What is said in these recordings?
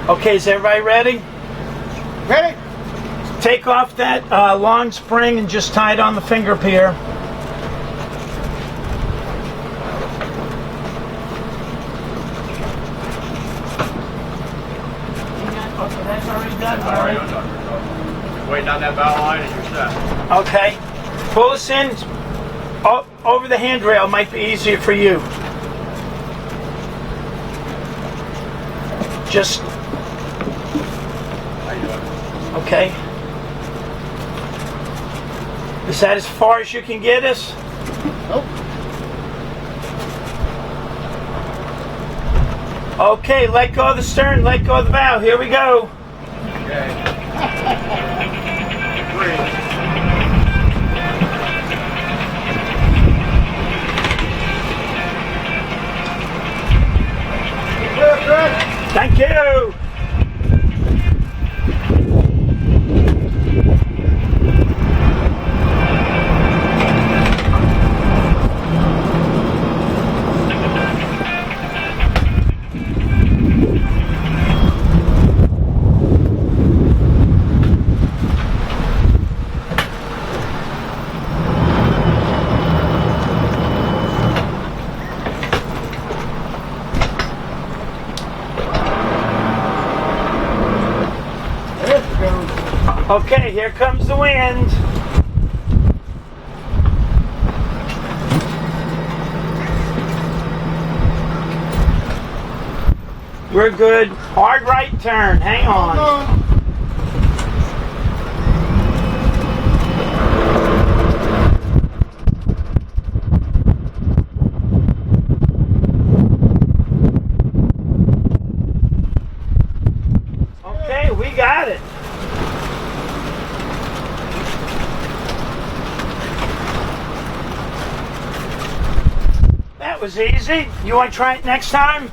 Okay, is everybody ready? Ready? Take off that long spring and just tie it on the finger pier. Okay, that's already done, Barry. Waiting on that bow line and you're set. Okay. Pull us in over the handrail. Might be easier for you. Just. How you doing? Okay. Is that as far as you can get us? Nope. Okay, let go of the stern, let go of the bow. Here we go. Okay. 3. Thank you. Okay, here comes the wind. We're good. Hard right turn. Hang on. Okay, we got it. That was easy. You want to try it next time?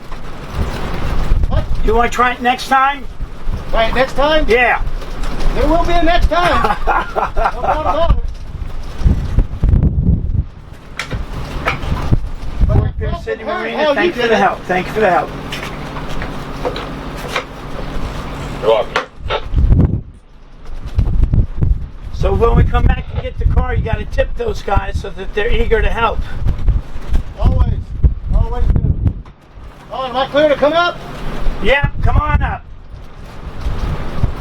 What? You want to try it next time? Right, next time? Yeah. There will be a next time. No doubt about it. Fort Pierce City Marina, thank you for the help. Thank you for the help. You're welcome. So when we come back and get the car, you got to tip those guys so that they're eager to help. Always. Always do. Oh, am I clear to come up? Yeah, come on up.